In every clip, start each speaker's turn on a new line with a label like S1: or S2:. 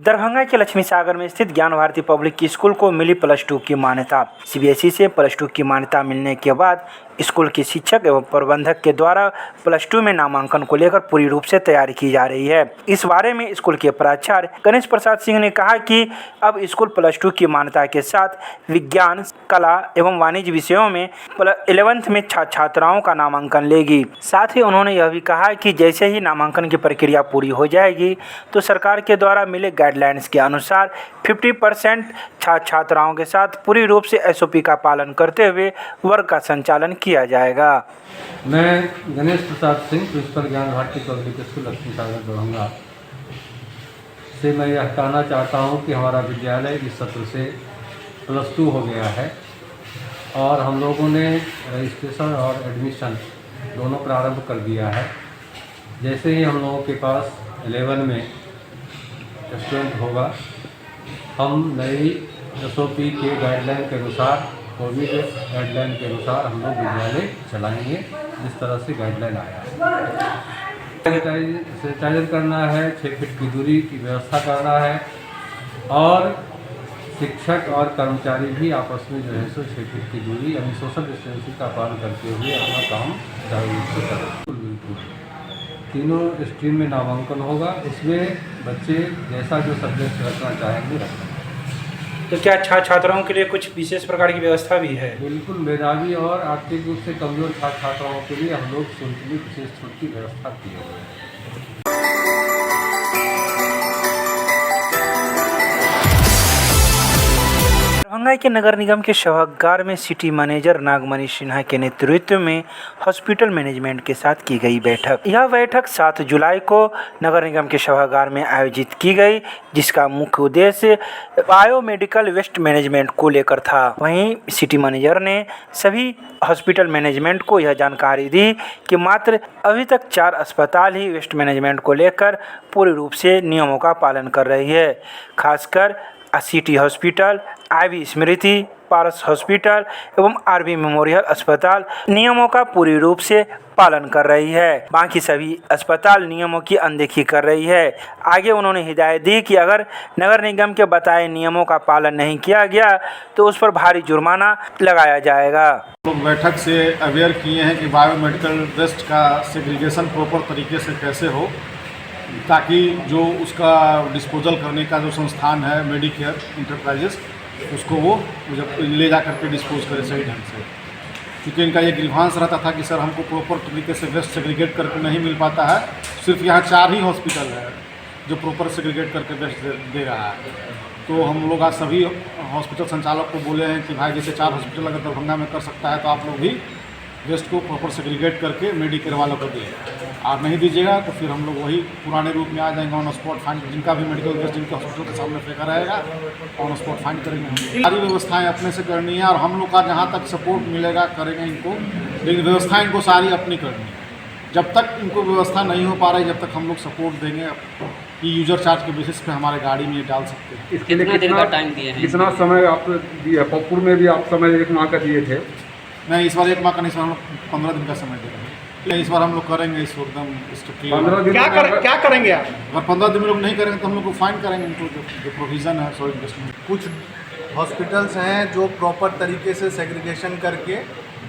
S1: दरभंगा के लक्ष्मी सागर में स्थित ज्ञान भारती पब्लिक स्कूल को मिली +2 की मान्यता। सीबीएसई से +2 की मान्यता मिलने के बाद स्कूल के शिक्षक एवं प्रबंधक के द्वारा +2 में नामांकन को लेकर पूरी रूप से तैयारी की जा रही है। इस बारे में स्कूल के प्राचार्य गणेश प्रसाद सिंह ने कहा कि अब स्कूल +2 की मान्यता के साथ विज्ञान, कला एवं वाणिज्य विषयों में 11th में छात्राओं का नामांकन लेगी। साथ ही उन्होंने यह भी कहा कि जैसे ही नामांकन की प्रक्रिया पूरी हो जाएगी तो सरकार के द्वारा मिले गाइडलाइंस के अनुसार 50% छात्राओं के साथ पूरी रूप से SOP का पालन करते हुए वर्ग का संचालन किया जाएगा।
S2: मैं गणेश प्रसाद सिंह, प्रिंसिपल ज्ञान भारती पब्लिक स्कूल लक्ष्मी सागर दरभंगा से मैं यह कहना चाहता हूं कि हमारा विद्यालय इस सत्र से +2 हो गया है और हम लोगों ने रजिस्ट्रेशन और एडमिशन दोनों प्रारंभ कर दिया है। जैसे ही हम लोगों के पास 11 में स्टूडेंट होगा, हम नई SOP के गाइडलाइन के अनुसार, कोविड गाइडलाइन के अनुसार हम लोग विद्यालय चलाएंगे जिस तरह से गाइडलाइन आया है। सैनिटाइजर करना है, 6 फीट की दूरी की व्यवस्था करना है और शिक्षक और कर्मचारी भी आपस में जो है सो 6 फीट की दूरी यानी सोशल डिस्टेंसिंग का पालन करते हुए अपना काम चालू से करें। तीनों स्ट्रीम में नामांकन होगा, इसमें बच्चे जैसा जो सब्जेक्ट रखना चाहेंगे रखें।
S1: तो क्या छात्राओं के लिए कुछ विशेष प्रकार की व्यवस्था भी है?
S2: बिल्कुल, मेधावी और आर्थिक रूप से कमजोर छात्राओं के लिए हम लोग शुल्क की विशेष छूट की व्यवस्था की है।
S1: दरभंगा के नगर निगम के सभागार में सिटी मैनेजर नागमणि सिन्हा के नेतृत्व में हॉस्पिटल मैनेजमेंट के साथ की गई बैठक। यह बैठक 7 जुलाई को नगर निगम के सभागार में आयोजित की गई, जिसका मुख्य उद्देश्य बायोमेडिकल वेस्ट मैनेजमेंट को लेकर था। वहीं सिटी मैनेजर ने सभी हॉस्पिटल मैनेजमेंट को यह जानकारी दी कि मात्र अभी तक 4 अस्पताल ही वेस्ट मैनेजमेंट को लेकर पूरी रूप से नियमों का पालन कर रही है। खासकर सिटी हॉस्पिटल, IV स्मृति, पारस हॉस्पिटल एवं RV मेमोरियल अस्पताल नियमों का पूरी रूप से पालन कर रही है। बाकी सभी अस्पताल नियमों की अनदेखी कर रही है। आगे उन्होंने हिदायत दी कि अगर नगर निगम के बताए नियमों का पालन नहीं किया गया तो उस पर भारी जुर्माना लगाया जाएगा।
S3: लोग बैठक से अवेयर किए हैं कि बायोमेडिकल वेस्ट का सेग्रीगेशन प्रॉपर तरीके से कैसे हो, ताकि जो उसका डिस्पोजल करने का जो संस्थान है मेडिकेयर इंटरप्राइजेस, उसको वो जब ले जा करके डिस्पोज करे सही ढंग से। क्योंकि इनका ये ग्रीवांस रहता था कि सर हमको प्रॉपर तरीके से वेस्ट सेग्रीगेट करके नहीं मिल पाता है। सिर्फ यहाँ 4 ही हॉस्पिटल है जो प्रॉपर सेग्रीगेट करके वेस्ट दे रहा है। तो हम लोग आज सभी हॉस्पिटल संचालक को बोले हैं कि भाई जैसे 4 हॉस्पिटल अगर दरभंगा में कर सकता है तो आप लोग भी वेस्ट को प्रॉपर सेग्रीगेट करके मेडिकेयर वालों को दें। आप नहीं दीजिएगा तो फिर हम लोग वही पुराने रूप में आ जाएंगे, ऑन स्पॉट फाइन। जिनका भी मेडिकल वेस्ट जिनके हॉस्पिटल के सामने फेंका रहेगा, ऑन स्पॉट फाइन करेंगे। सारी व्यवस्थाएं अपने से करनी है और हम लोग का जहाँ तक सपोर्ट मिलेगा करेंगे इनको, लेकिन व्यवस्थाएं इनको सारी अपनी करनी है। जब तक इनको व्यवस्था नहीं हो पा रही, जब तक हम लोग सपोर्ट देंगे कि यूजर चार्ज के बेसिस पे हमारे गाड़ी में डाल सकते हैं।
S4: इसके लिए कितना टाइम दिए हैं?
S2: कितना समय आप दिए? पप्पुर में भी आप समय 1 माह का दिए थे।
S3: नहीं, इस बार 1 माह का नहीं, इस बार हम लोग 15 दिन का समय दे रहे हैं। इस बार हम लोग करेंगे इसको एकदम स्ट्रिक्टली।
S2: 15 दिन
S5: क्या करेंगे आप?
S3: अगर 15 दिन में लोग नहीं करेंगे तो हम लोग को फाइन करेंगे। इनको जो प्रोविज़न है सॉइल इन्वेस्टमेंट।
S5: कुछ हॉस्पिटल्स हैं जो प्रॉपर तरीके से सेग्रीगेशन करके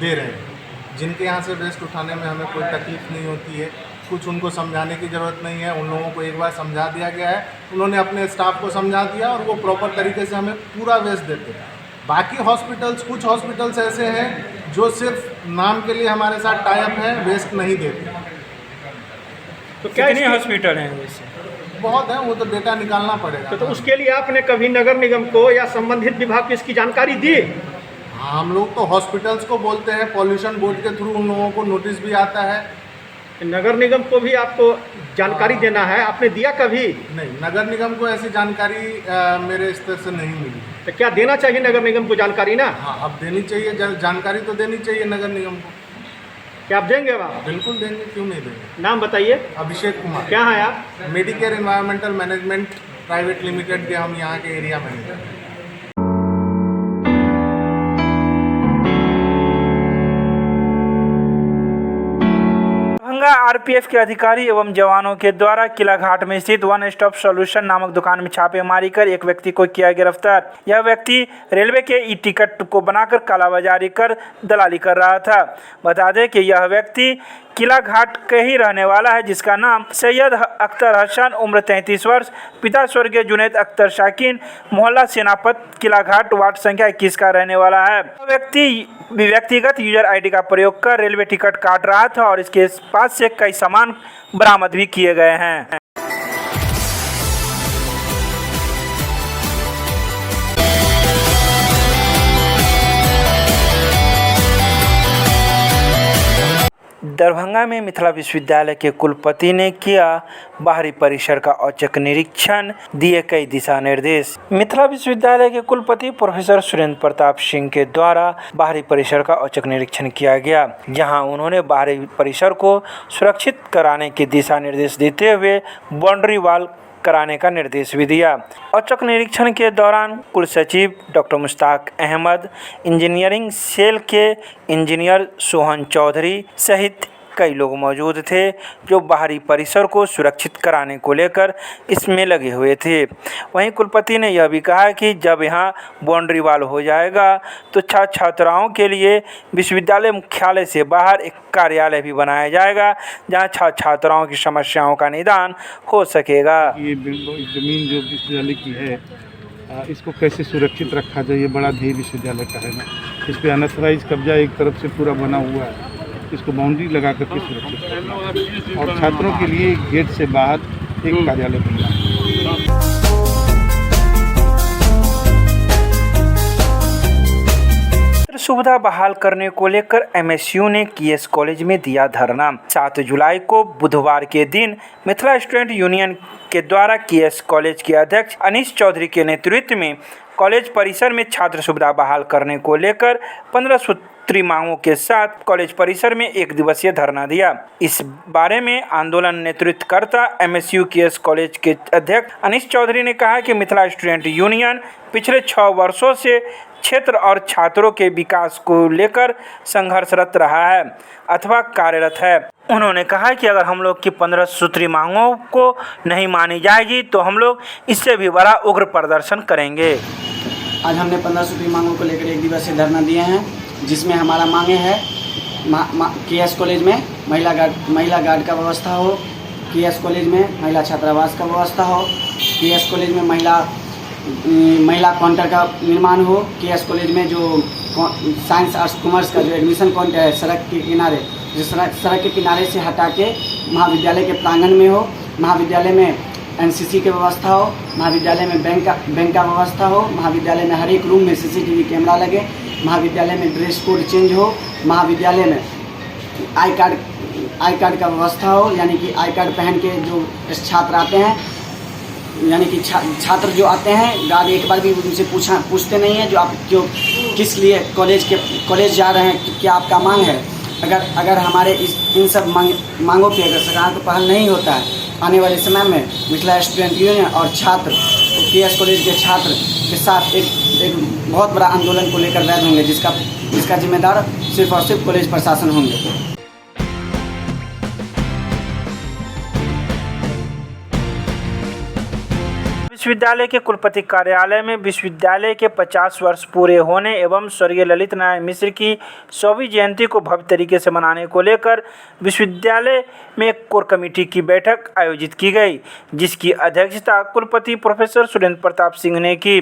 S5: दे रहे हैं, जिनके यहाँ से वेस्ट उठाने में हमें कोई तकलीफ नहीं होती है। कुछ उनको समझाने की ज़रूरत नहीं है, उन लोगों को एक बार समझा दिया गया है, उन्होंने अपने स्टाफ को समझा दिया और वो प्रॉपर तरीके से हमें पूरा वेस्ट देते हैं। बाकी हॉस्पिटल्स, कुछ हॉस्पिटल्स ऐसे हैं जो सिर्फ नाम के लिए हमारे साथ टाई अप है, वेस्ट नहीं देते।
S1: तो कितने हॉस्पिटल हैं वैसे?
S5: बहुत है, वो तो डेटा निकालना पड़ेगा।
S6: तो उसके लिए आपने कभी नगर निगम को या संबंधित विभाग को इसकी जानकारी दी?
S5: हाँ, हम लोग तो हॉस्पिटल्स को बोलते हैं, पॉल्यूशन बोर्ड के थ्रू उन लोगों को नोटिस भी आता है।
S6: नगर निगम को भी आपको जानकारी देना है, आपने दिया कभी?
S5: नहीं, नगर निगम को ऐसी जानकारी मेरे स्तर से नहीं मिली।
S6: तो क्या देना चाहिए नगर निगम को जानकारी ना?
S5: हाँ, अब देनी चाहिए, जानकारी तो देनी चाहिए नगर निगम को।
S6: क्या आप देंगे? आप
S5: बिल्कुल देंगे, क्यों नहीं देंगे।
S6: नाम बताइए।
S5: अभिषेक कुमार।
S6: क्या है आप?
S5: Medicare environmental management private limited के हम यहाँ के एरिया मैनेजर हैं।
S1: दरभंगा आरपीएफ के अधिकारी एवं जवानों के द्वारा किला घाट में स्थित वन स्टॉप सॉल्यूशन नामक दुकान में छापेमारी कर एक व्यक्ति को किया गिरफ्तार। यह व्यक्ति रेलवे के ई टिकट को बनाकर कालाबाजारी कर दलाली कर रहा था। बता दें कि यह व्यक्ति किला घाट के ही रहने वाला है, जिसका नाम सैयद अख्तर हसन, उम्र 33 वर्ष, पिता स्वर्गीय जुनैद अख्तर शाकीन, मोहल्ला सेनापत, किला घाट, वार्ड संख्या 21 का रहने वाला है। व्यक्ति व्यक्तिगत यूजर आईडी का प्रयोग कर रेलवे टिकट काट रहा था और इसके पास से कई सामान बरामद भी किए गए हैं। दरभंगा में मिथिला विश्वविद्यालय के कुलपति ने किया बाहरी परिसर का औचक निरीक्षण, दिए कई दिशा निर्देश। मिथिला विश्वविद्यालय के कुलपति प्रोफेसर सुरेंद्र प्रताप सिंह के द्वारा बाहरी परिसर का औचक निरीक्षण किया गया, जहां उन्होंने बाहरी परिसर को सुरक्षित कराने के दिशा निर्देश देते हुए बाउंड्री वॉल कराने का निर्देश भी दिया। औचक निरीक्षण के दौरान कुल सचिव doctor Mushtaq Ahmad, engineering cell के इंजीनियर सोहन चौधरी सहित कई लोग मौजूद थे, जो बाहरी परिसर को सुरक्षित कराने को लेकर इसमें लगे हुए थे। वहीं कुलपति ने यह भी कहा कि जब यहां बाउंड्री वॉल हो जाएगा तो छात्राओं के लिए विश्वविद्यालय मुख्यालय से बाहर एक कार्यालय भी बनाया जाएगा, जहां छात्राओं की समस्याओं का निदान हो सकेगा।
S4: ये ज़मीन जो विश्वविद्यालय की है, इसको कैसे सुरक्षित रखा जाए, ये बड़ा ध्येय विश्वविद्यालय का है ना। इस पर अनऑथराइज कब्जा एक तरफ से पूरा बना हुआ है, इसको बाउंड्री लगा करके सुरक्षित करना और छात्रों के लिए गेट से बाहर एक कार्यालय बनना।
S1: सुविधा बहाल करने को लेकर एमएसयू ने केएस कॉलेज में दिया धरना। 7 जुलाई को बुधवार के दिन मिथिला स्टूडेंट यूनियन के द्वारा केएस कॉलेज के अध्यक्ष अनीश चौधरी के नेतृत्व में कॉलेज परिसर में छात्र सुविधा बहाल करने को लेकर 15 सूत्री मांगों के साथ कॉलेज परिसर में एक दिवसीय धरना दिया। इस बारे में आंदोलन नेतृत्वकर्ता एमएसयू केएस कॉलेज के अध्यक्ष अनीश चौधरी ने कहा कि मिथिला स्टूडेंट यूनियन पिछले 6 वर्षों से क्षेत्र और छात्रों के विकास को लेकर संघर्षरत रहा है अथवा कार्यरत है। उन्होंने कहा कि अगर हम लोग की 15 सूत्री मांगों को नहीं मानी जाएगी तो हम लोग इससे भी बड़ा उग्र प्रदर्शन करेंगे।
S7: आज हमने 15 सूत्री मांगों को लेकर एक दिवसीय धरना दिए हैं, जिसमें हमारा मांगे है केएस कॉलेज में महिला गार्ड का व्यवस्था हो, केएस कॉलेज में महिला छात्रावास का व्यवस्था हो, केएस कॉलेज में महिला काउंटर का निर्माण हो, केएस कॉलेज में जो साइंस आर्ट्स कॉमर्स का जो एडमिशन काउंटर है सड़क के किनारे, जो सड़क के किनारे से हटा के महाविद्यालय के प्रांगण में हो, महाविद्यालय में एनसीसी की व्यवस्था हो, महाविद्यालय में बैंक का व्यवस्था हो, महाविद्यालय में हर एक रूम में सीसीटीवी कैमरा लगे, महाविद्यालय में ड्रेस कोड चेंज हो, महाविद्यालय में आई कार्ड का व्यवस्था हो, यानी कि आई कार्ड पहन के जो छात्र आते हैं, यानी कि छात्र जो आते हैं गार्ड एक बार भी उनसे पूछते नहीं है जो आप क्यों किस लिए कॉलेज जा रहे हैं, क्या आपका मांग है। अगर हमारे इन सब मांगों पे अगर सरकार को पहल नहीं होता है, आने वाले समय में मिथिला स्टूडेंट यूनियन और छात्र केएस कॉलेज के छात्र के साथ एक बहुत बड़ा आंदोलन को लेकर वैध होंगे, जिसका जिम्मेदार सिर्फ और सिर्फ कॉलेज प्रशासन होंगे।
S1: विश्वविद्यालय के कुलपति कार्यालय में विश्वविद्यालय के 50 वर्ष पूरे होने एवं स्वर्गीय ललित नारायण मिश्र की 100वीं जयंती को भव्य तरीके से मनाने को लेकर विश्वविद्यालय में एक कोर कमेटी की बैठक आयोजित की गई, जिसकी अध्यक्षता कुलपति प्रोफेसर सुरेंद्र प्रताप सिंह ने की।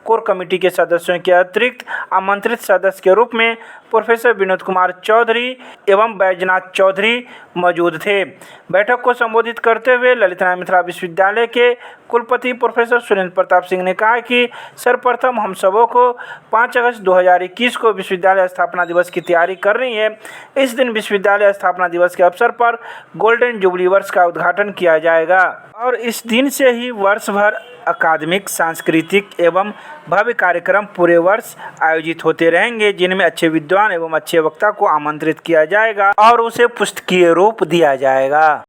S1: कोर कमेटी के सदस्यों के अतिरिक्त आमंत्रित सदस्य के रूप में प्रोफेसर विनोद कुमार चौधरी एवं बैजनाथ चौधरी मौजूद थे। बैठक को संबोधित करते हुए ललित नारायण मिथिला विश्वविद्यालय के कुलपति प्रोफेसर सुरेंद्र प्रताप सिंह ने कहा कि सर्वप्रथम हम सबों को 5 अगस्त 2021 को विश्वविद्यालय स्थापना दिवस की तैयारी करनी है। इस दिन विश्वविद्यालय स्थापना दिवस के अवसर पर गोल्डन जुबली वर्ष का उद्घाटन किया जाएगा और इस दिन से ही वर्ष भर अकादमिक, सांस्कृतिक एवं भव्य कार्यक्रम पूरे वर्ष आयोजित होते रहेंगे, जिनमें अच्छे विद्वान एवं अच्छे वक्ता को आमंत्रित किया जाएगा और उसे पुस्तकीय रूप दिया जाएगा।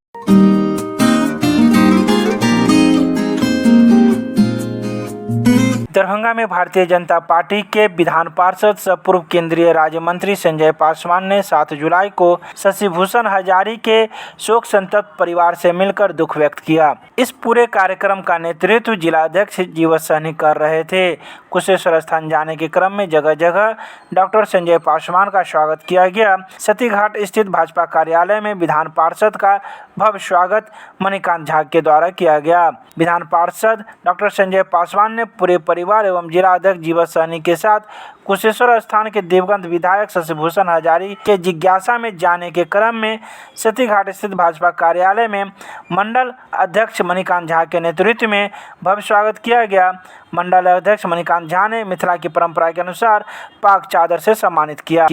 S1: दरभंगा में भारतीय जनता पार्टी के विधान पार्षद सह पूर्व केंद्रीय राज्य मंत्री संजय पासवान ने 7 जुलाई को शशिभूषण हजारी के शोक संतप्त परिवार से मिलकर दुख व्यक्त किया। इस पूरे कार्यक्रम का नेतृत्व जिलाध्यक्ष जीवत सहनी कर रहे थे। कुशेश्वर स्थान जाने के क्रम में जगह जगह डॉक्टर संजय पासवान का स्वागत किया गया। सतीघाट स्थित भाजपा कार्यालय में विधान पार्षद का भव्य स्वागत मणिकांत झा के द्वारा किया गया। विधान पार्षद डॉक्टर संजय पासवान ने पूरे परिवार एवं जिलाध्यक्ष जीवत सहनी के साथ कुशेश्वर स्थान के दिवंगत विधायक शशिभूषण हजारी के जिज्ञासा में जाने के क्रम में सतीघाट स्थित भाजपा कार्यालय में मंडल अध्यक्ष मणिकांत झा के नेतृत्व में भव्य स्वागत किया गया। मंडल अध्यक्ष मणिकांत झा ने मिथिला की परंपरा के अनुसार पाक चादर से सम्मानित किया।